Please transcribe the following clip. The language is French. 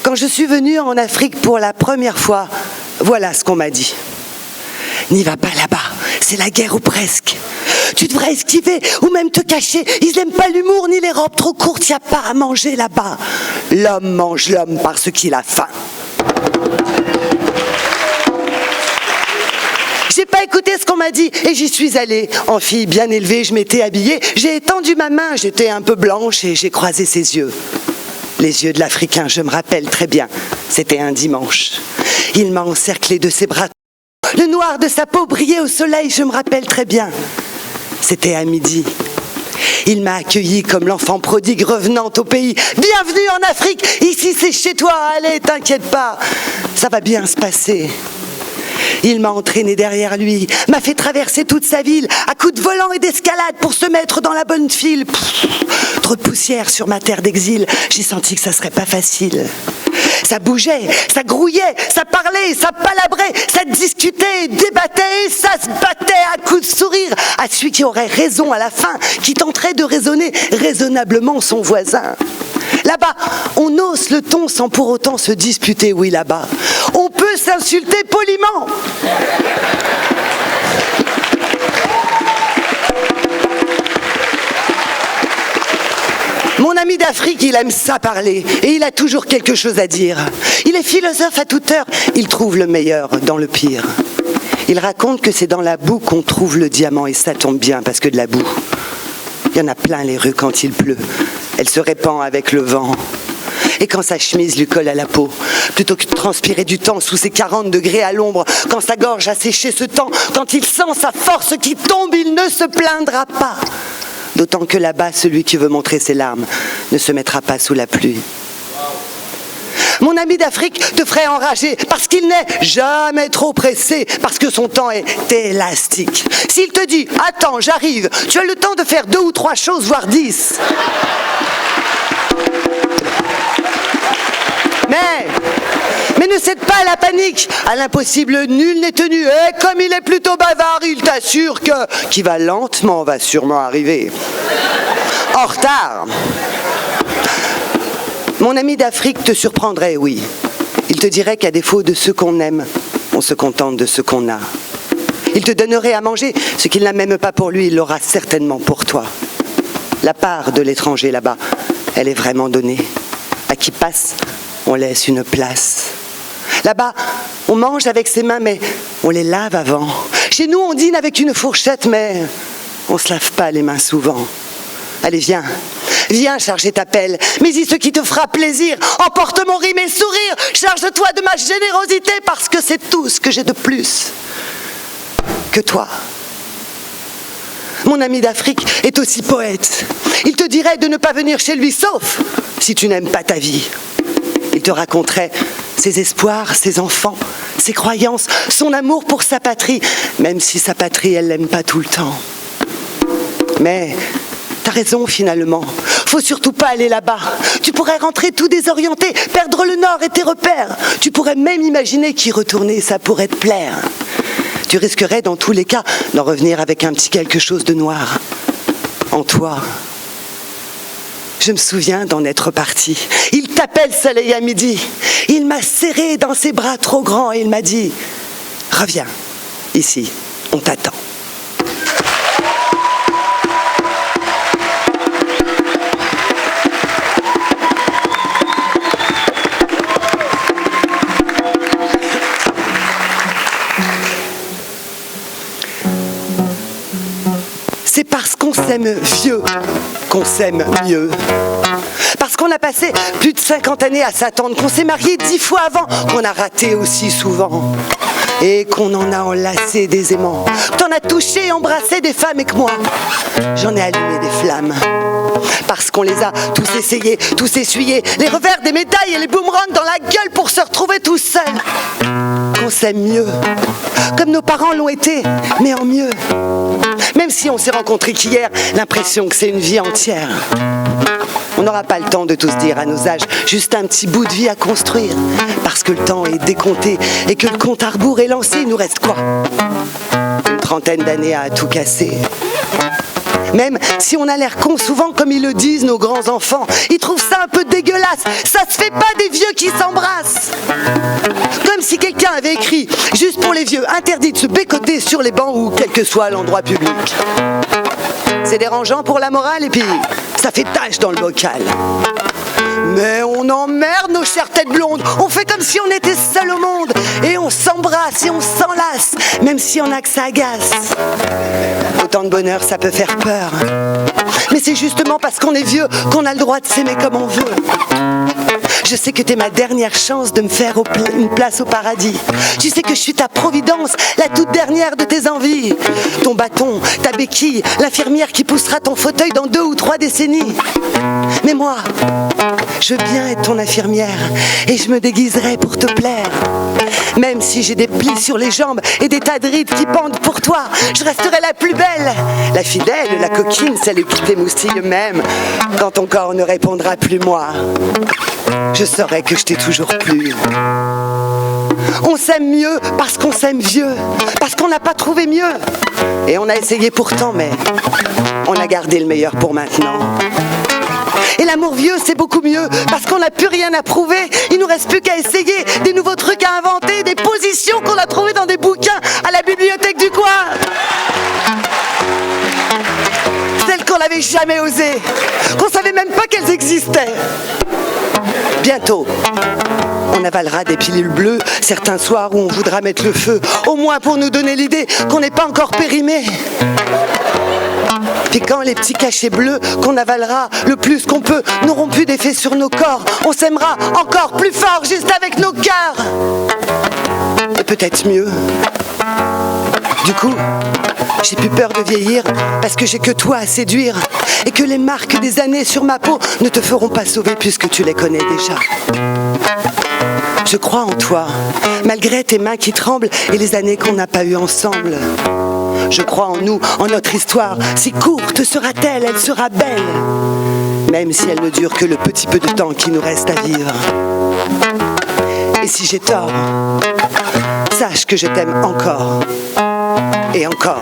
Quand je suis venue en Afrique pour la première fois, voilà ce qu'on m'a dit. N'y va pas là-bas, c'est la guerre ou presque. Tu devrais esquiver ou même te cacher. Ils n'aiment pas l'humour ni les robes trop courtes, il n'y a pas à manger là-bas. L'homme mange l'homme parce qu'il a faim. J'ai pas écouté ce qu'on m'a dit et j'y suis allée. En fille bien élevée, je m'étais habillée. J'ai étendu ma main, j'étais un peu blanche et j'ai croisé ses yeux. Les yeux de l'Africain, je me rappelle très bien. C'était un dimanche. Il m'a encerclé de ses bras. Le noir de sa peau brillait au soleil, je me rappelle très bien. C'était à midi. Il m'a accueilli comme l'enfant prodigue revenant au pays. Bienvenue en Afrique, ici c'est chez toi, allez, t'inquiète pas, ça va bien se passer. Il m'a entraîné derrière lui, m'a fait traverser toute sa ville, à coups de volant et d'escalade pour se mettre dans la bonne file. Trop de poussière sur ma terre d'exil, j'ai senti que ça serait pas facile. Ça bougeait, ça grouillait, ça parlait, ça palabrait, ça discutait, débattait, et ça se battait à coups de sourire à celui qui aurait raison à la fin, qui tenterait de raisonner raisonnablement son voisin. Là-bas, on hausse le ton sans pour autant se disputer, oui là-bas. On peut s'insulter poliment. Mon ami d'Afrique, il aime ça parler et il a toujours quelque chose à dire. Il est philosophe à toute heure, il trouve le meilleur dans le pire. Il raconte que c'est dans la boue qu'on trouve le diamant et ça tombe bien parce que de la boue, il y en a plein les rues quand il pleut. Elle se répand avec le vent. Et quand sa chemise lui colle à la peau, plutôt que de transpirer du temps sous ses 40 degrés à l'ombre, quand sa gorge a séché ce temps, quand il sent sa force qui tombe, il ne se plaindra pas. D'autant que là-bas, celui qui veut montrer ses larmes ne se mettra pas sous la pluie. Mon ami d'Afrique te ferait enrager parce qu'il n'est jamais trop pressé, parce que son temps est élastique. S'il te dit « Attends, j'arrive », tu as le temps de faire 2 ou 3 choses, voire 10. Mais ne cède pas à la panique, à l'impossible, nul n'est tenu. Et comme il est plutôt bavard, il t'assure que qui va lentement va sûrement arriver. En retard. Mon ami d'Afrique te surprendrait, oui. Il te dirait qu'à défaut de ce qu'on aime, on se contente de ce qu'on a. Il te donnerait à manger, ce qu'il n'a même pas pour lui, il l'aura certainement pour toi. La part de l'étranger là-bas, elle est vraiment donnée. À qui passe, on laisse une place. Là-bas, on mange avec ses mains, mais on les lave avant. Chez nous, on dîne avec une fourchette, mais on ne se lave pas les mains souvent. Allez, viens. Viens charger ta pelle, mais dis ce qui te fera plaisir. Emporte mon rime et sourire. Charge-toi de ma générosité, parce que c'est tout ce que j'ai de plus que toi. Mon ami d'Afrique est aussi poète. Il te dirait de ne pas venir chez lui, sauf si tu n'aimes pas ta vie. Il te raconterait ses espoirs, ses enfants, ses croyances, son amour pour sa patrie, même si sa patrie, elle l'aime pas tout le temps. Mais t'as raison finalement, faut surtout pas aller là-bas. Tu pourrais rentrer tout désorienté, perdre le nord et tes repères. Tu pourrais même imaginer qu'y retourner, ça pourrait te plaire. Tu risquerais dans tous les cas d'en revenir avec un petit quelque chose de noir en toi. Je me souviens d'en être partie. Il tapait le soleil à midi. Il m'a serré dans ses bras trop grands et il m'a dit « Reviens, ici, on t'attend. » C'est parce qu'on s'aime vieux qu'on s'aime mieux. Parce qu'on a passé plus de 50 années à s'attendre, qu'on s'est marié 10 fois avant, qu'on a raté aussi souvent. Et qu'on en a enlacé des aimants. T'en as touché et embrassé des femmes et que moi, j'en ai allumé des flammes. Parce qu'on les a tous essayés, tous essuyés, les revers des médailles et les boomerangs dans la gueule pour se retrouver tout seuls. Qu'on s'aime mieux, comme nos parents l'ont été, mais en mieux. Même si on s'est rencontrés qu'hier, l'impression que c'est une vie entière. On n'aura pas le temps de tous dire à nos âges, juste un petit bout de vie à construire. Parce que le temps est décompté et que le compte à rebours est lancé, il nous reste quoi ? Une 30aine d'années à tout casser. Même si on a l'air con souvent comme ils le disent nos grands enfants, ils trouvent ça un peu dégueulasse. Ça se fait pas des vieux qui s'embrassent. Comme si quelqu'un avait écrit, juste pour les vieux, interdit de se bécoter sur les bancs ou quel que soit l'endroit public. C'est dérangeant pour la morale et puis ça fait tache dans le bocal. Mais on emmerde nos chères têtes blondes. On fait comme si on était seul au monde. Et on s'embrasse et on s'enlace, même si on a que ça agace. Autant de bonheur, ça peut faire peur. Mais c'est justement parce qu'on est vieux qu'on a le droit de s'aimer comme on veut. Je sais que t'es ma dernière chance de me faire une place au paradis. Tu sais que je suis ta providence, la toute dernière de tes envies. Ton bâton, ta béquille, l'infirmière qui poussera ton fauteuil dans 2 ou 3 décennies. Mais moi, je veux bien être ton infirmière et je me déguiserai pour te plaire. Même si j'ai des plis sur les jambes et des tas de rides qui pendent pour toi, je resterai la plus belle, la fidèle, la coquine, celle qui t'émoustille même quand ton corps ne répondra plus moi. Je saurais que je t'ai toujours plu. On s'aime mieux parce qu'on s'aime vieux, parce qu'on n'a pas trouvé mieux. Et on a essayé pourtant, mais on a gardé le meilleur pour maintenant. Et l'amour vieux, c'est beaucoup mieux, parce qu'on n'a plus rien à prouver. Il nous reste plus qu'à essayer des nouveaux trucs à inventer, des positions qu'on a trouvées dans des bouquins à la bibliothèque du coin. Celles qu'on n'avait jamais osées, qu'on savait même pas qu'elles existaient. Bientôt, on avalera des pilules bleues certains soirs où on voudra mettre le feu, au moins pour nous donner l'idée qu'on n'est pas encore périmé. Puis quand les petits cachets bleus qu'on avalera le plus qu'on peut n'auront plus d'effet sur nos corps, on s'aimera encore plus fort juste avec nos cœurs. Et peut-être mieux. Du coup, j'ai plus peur de vieillir parce que j'ai que toi à séduire et que les marques des années sur ma peau ne te feront pas sauver puisque tu les connais déjà. Je crois en toi, malgré tes mains qui tremblent et les années qu'on n'a pas eues ensemble. Je crois en nous, en notre histoire. Si courte sera-t-elle, elle sera belle, même si elle ne dure que le petit peu de temps qui nous reste à vivre. Et si j'ai tort, sache que je t'aime encore et encore.